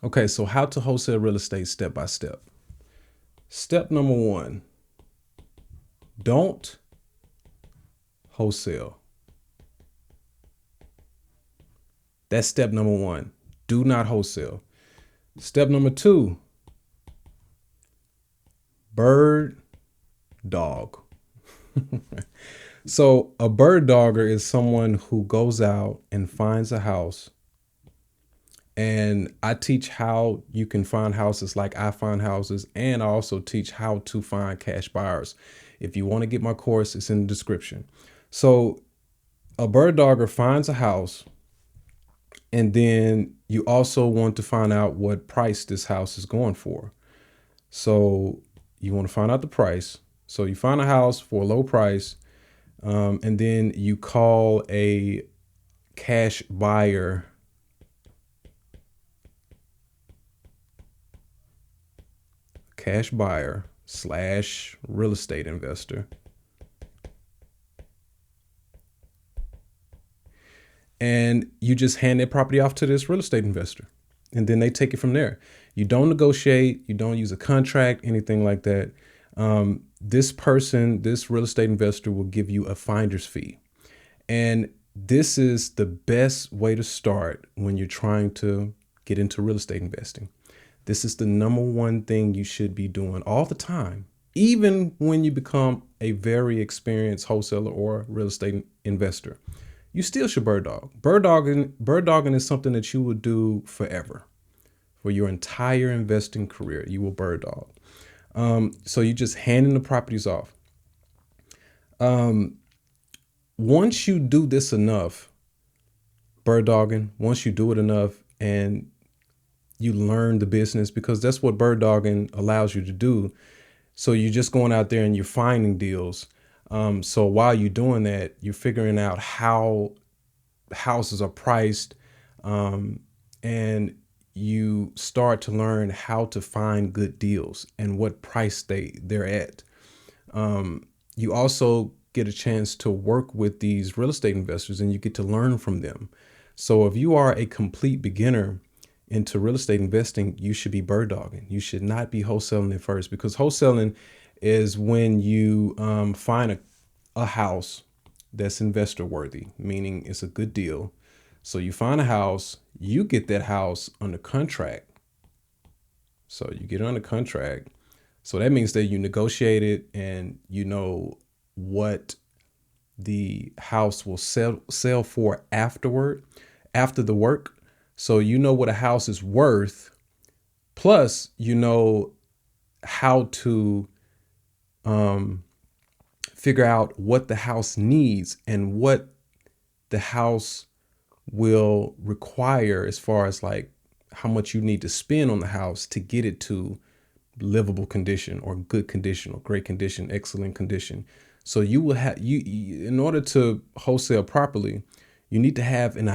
Okay, so how to wholesale real estate step by step. Step number one, don't wholesale. That's step number one. Do not wholesale. Step number two, bird dog. So a bird dogger is someone who goes out and finds a house. And I teach how you can find houses like I find houses. And I also teach how to find cash buyers. If you want to get my course, it's in the description. So a bird dogger finds a house, and then you also want to find out what price this house is going for. So you want to find out the price. So you find a house for a low price, and then you call a cash buyer slash real estate investor. And you just hand that property off to this real estate investor. And then they take it from there. You don't negotiate. You don't use a contract, anything like that. This real estate investor will give you a finder's fee. And this is the best way to start when you're trying to get into real estate investing. This is the number one thing you should be doing all the time, even when you become a very experienced wholesaler or real estate investor. You still should bird dog. Bird dogging is something that you will do forever. For your entire investing career, you will bird dog. So you just handing the properties off. Once you do this enough, bird dogging, once you do it enough and you learn the business, because that's what bird dogging allows you to do. So you're just going out there and you're finding deals. So while you're doing that, you're figuring out how houses are priced, and you start to learn how to find good deals and what price they're at. You also get a chance to work with these real estate investors and you get to learn from them. So if you are a complete beginner into real estate investing, you should be bird dogging. You should not be wholesaling at first, because wholesaling is when you find a house that's investor worthy, meaning it's a good deal. So you find a house, you get that house under contract. So you get it under contract. So that means that you negotiate it and you know what the house will sell for after the work. So you know what a house is worth, plus you know how to figure out what the house needs and what the house will require as far as like how much you need to spend on the house to get it to livable condition or good condition or great condition, excellent condition. So you will have in order to wholesale properly, you need to have an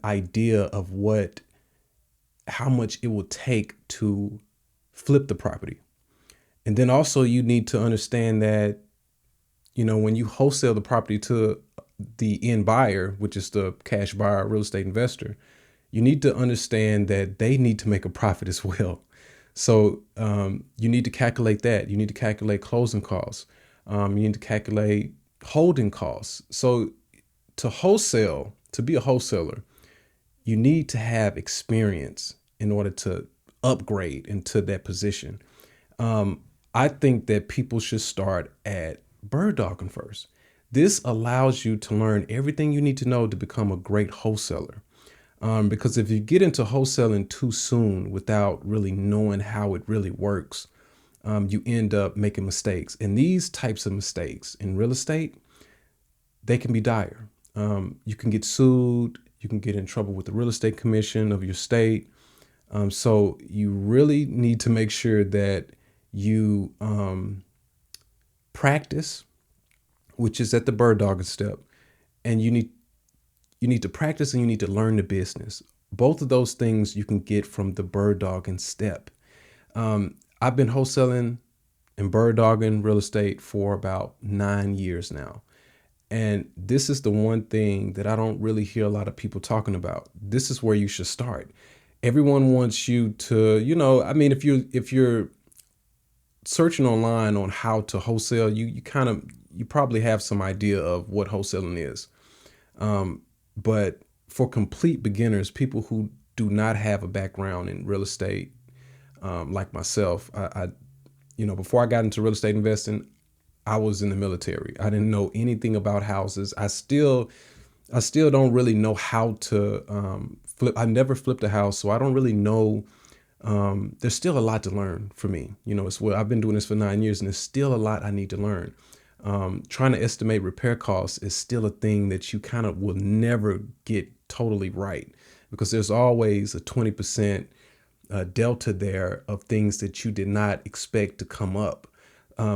idea of how much it will take to flip the property. And then also you need to understand that, when you wholesale the property to the end buyer, which is the cash buyer, real estate investor, you need to understand that they need to make a profit as well. So you need to calculate that. You need to calculate closing costs. You need to calculate holding costs. So to be a wholesaler, you need to have experience in order to upgrade into that position. I think that people should start at bird dogging first. This allows you to learn everything you need to know to become a great wholesaler. Because if you get into wholesaling too soon without really knowing how it really works, you end up making mistakes. And these types of mistakes in real estate, they can be dire. You can get sued. You can get in trouble with the real estate commission of your state. So you really need to make sure that you practice, which is at the bird dogging step, and you need to practice and you need to learn the business. Both of those things you can get from the bird dogging step. I've been wholesaling and bird dogging real estate for about 9 years now. And this is the one thing that I don't really hear a lot of people talking about. This is where you should start. Everyone wants you to, I mean, if you're searching online on how to wholesale, you probably have some idea of what wholesaling is. But for complete beginners, people who do not have a background in real estate, like myself, before I got into real estate investing, I was in the military. I didn't know anything about houses. I still don't really know how to flip. I never flipped a house, so I don't really know. There's still a lot to learn for me. It's what I've been doing this for 9 years, and there's still a lot I need to learn. Trying to estimate repair costs is still a thing that you kind of will never get totally right, because there's always a 20% delta there of things that you did not expect to come up.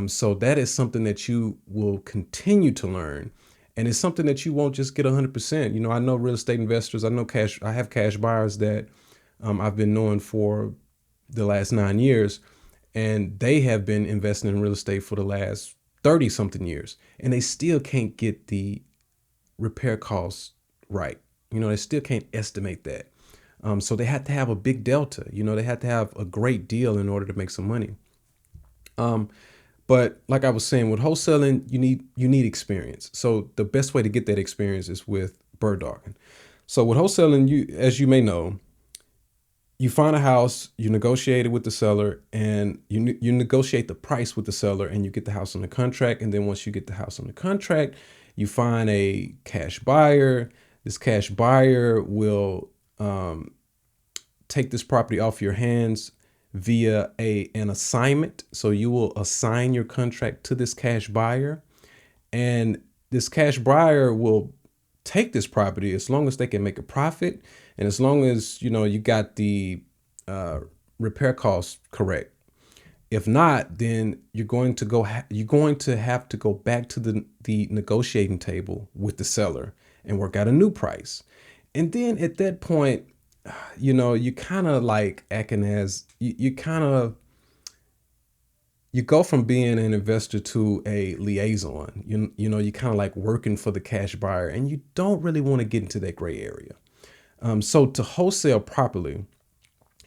So that is something that you will continue to learn. And it's something that you won't just get 100%. I know real estate investors, I have cash buyers that I've been knowing for the last 9 years, and they have been investing in real estate for the last 30 something years, and they still can't get the repair costs right. They still can't estimate that. So they have to have a big delta. They have to have a great deal in order to make some money. But like I was saying, with wholesaling, you need experience. So the best way to get that experience is with bird dogging. So with wholesaling, as you may know, you find a house, you negotiate it with the seller, and you negotiate the price with the seller, and you get the house on the contract. And then once you get the house on the contract, you find a cash buyer. This cash buyer will take this property off your hands via an assignment. So you will assign your contract to this cash buyer, and this cash buyer will take this property as long as they can make a profit, and as long as you got the repair costs correct. If not, then you're going to have to go back to the negotiating table with the seller and work out a new price. And then at that point, you kind of like acting as you kind of you go from being an investor to a liaison. You kind of like working for the cash buyer, and you don't really want to get into that gray area. So to wholesale properly,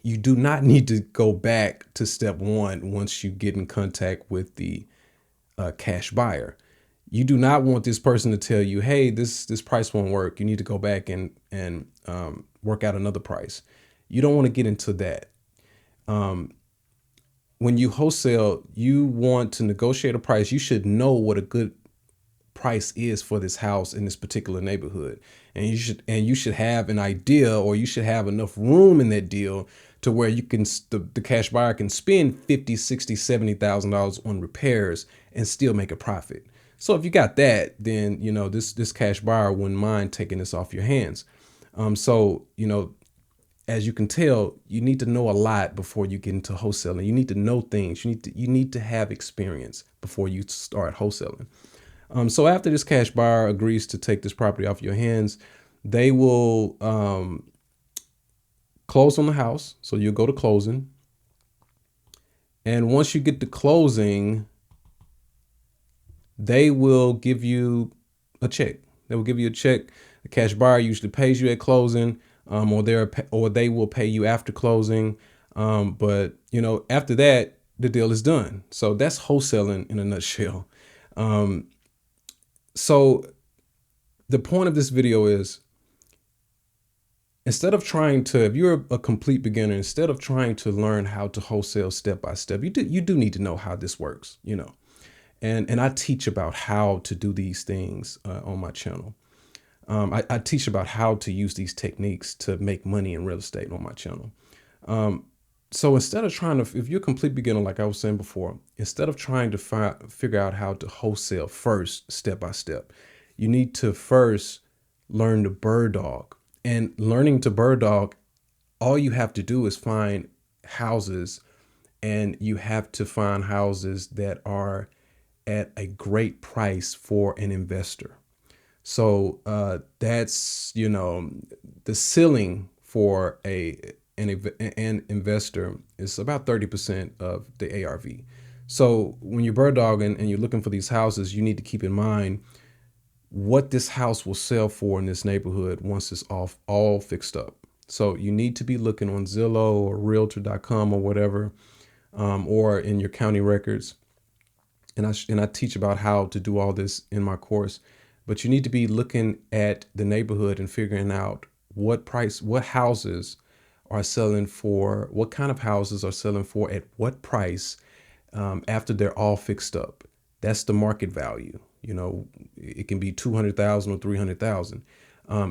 you do not need to go back to step one once you get in contact with the cash buyer. You do not want this person to tell you, "Hey, this price won't work. You need to go back and work out another price." You don't want to get into that. When you wholesale, you want to negotiate a price. You should know what a good price is for this house in this particular neighborhood, and you should have an idea, or you should have enough room in that deal to where the cash buyer can spend 50, 60, $70,000 on repairs and still make a profit. So if you got that, then this cash buyer wouldn't mind taking this off your hands. So as you can tell, you need to know a lot before you get into wholesaling. You need to know things. You need to have experience before you start wholesaling. So after this cash buyer agrees to take this property off your hands, they will close on the house. So you'll go to closing. And once you get to closing, they will give you a check. They will give you a check. The cash buyer usually pays you at closing, or they will pay you after closing. But after that, the deal is done. So that's wholesaling in a nutshell. So the point of this video is, if you're a complete beginner, instead of trying to learn how to wholesale step by step, you do need to know how this works, and I teach about how to do these things on my channel. I teach about how to use these techniques to make money in real estate on my channel. So instead of if you're a complete beginner, like I was saying before, instead of trying to figure out how to wholesale first, step by step, you need to first learn to bird dog. And learning to bird dog, all you have to do is find houses, and you have to find houses that are at a great price for an investor. So that's the ceiling for an investor is about 30% of the ARV. So when you're bird dogging and you're looking for these houses, you need to keep in mind what this house will sell for in this neighborhood once it's all fixed up. So you need to be looking on Zillow or Realtor.com or whatever, or in your county records. And I teach about how to do all this in my course. But you need to be looking at the neighborhood and figuring out what houses are selling for, what kind of houses are selling for at what price, after they're all fixed up. That's the market value. It can be 200,000 or 300,000.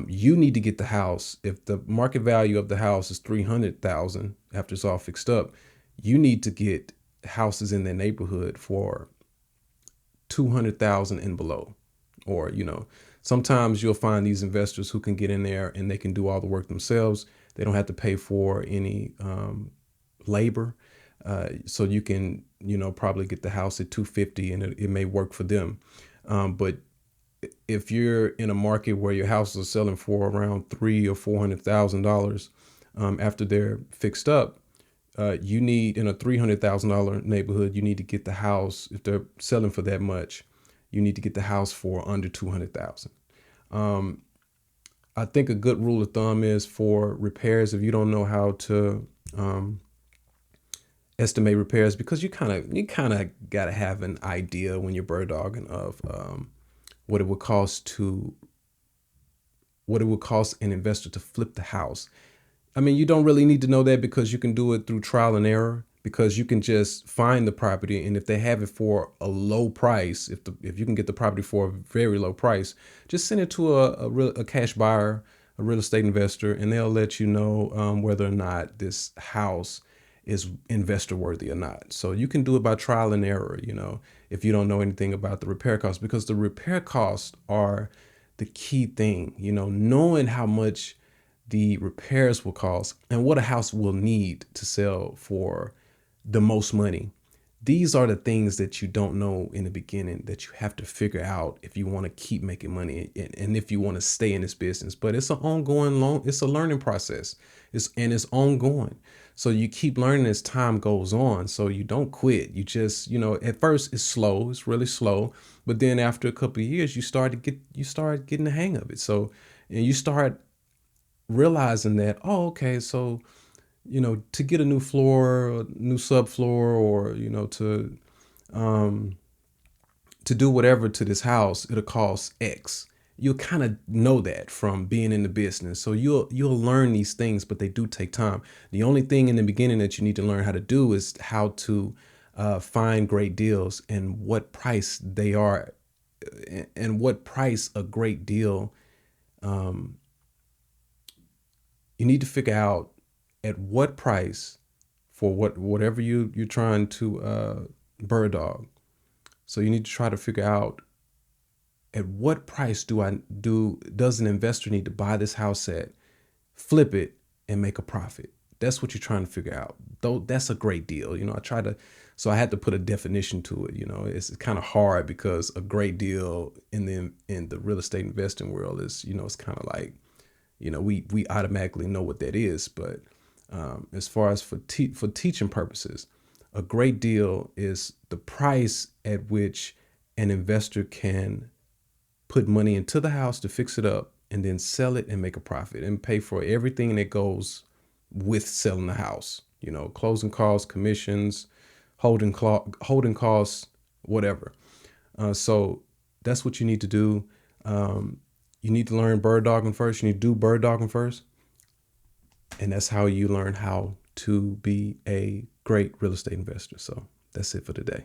You need to get the house. If the market value of the house is 300,000 after it's all fixed up, you need to get houses in the neighborhood for 200,000 and below. Or, sometimes you'll find these investors who can get in there and they can do all the work themselves. They don't have to pay for any labor. So you can, probably get the house at 250 and it may work for them. But if you're in a market where your houses are selling for around $300,000 or $400,000 after they're fixed up, you need, in a $300,000 neighborhood, you need to get the house. If they're selling for that much, you need to get the house for under 200,000. I think a good rule of thumb is for repairs. If you don't know how to estimate repairs, because you kind of got to have an idea when you're bird dogging of what it would cost an investor to flip the house. I mean, you don't really need to know that, because you can do it through trial and error, because you can just find the property, and if they have it for a low price, if you can get the property for a very low price, just send it to a cash buyer, a real estate investor, and they'll let you know whether or not this house is investor worthy or not. So you can do it by trial and error, if you don't know anything about the repair costs, because the repair costs are the key thing, knowing how much the repairs will cost and what a house will need to sell for the most money. These are the things that you don't know in the beginning, that you have to figure out if you want to keep making money, and if you want to stay in this business. But it's an ongoing it's a learning process. It's ongoing. So you keep learning as time goes on. So you don't quit. You just, at first it's slow, it's really slow, but then after a couple of years, you start getting the hang of it. So, and you start realizing that, oh, okay, so, to get a new floor, a new subfloor, or, to do whatever to this house, it'll cost X. You'll kind of know that from being in the business. So you'll learn these things, but they do take time. The only thing in the beginning that you need to learn how to do is how to find great deals, and what price they are, and what price a great deal. You need to figure out at what price for whatever you're trying to bird dog. So you need to try to figure out, at what price does an investor need to buy this house at, flip it, and make a profit. That's what you're trying to figure out. Though that's a great deal. So I had to put a definition to it. It's kind of hard, because a great deal in the real estate investing world is, it's kind of like, we automatically know what that is. But as far as for teaching purposes, a great deal is the price at which an investor can put money into the house to fix it up, and then sell it and make a profit, and pay for everything that goes with selling the house. Closing costs, commissions, holding costs, whatever. So that's what you need to do. You need to learn bird dogging first. You need to do bird dogging first. And that's how you learn how to be a great real estate investor. So that's it for today.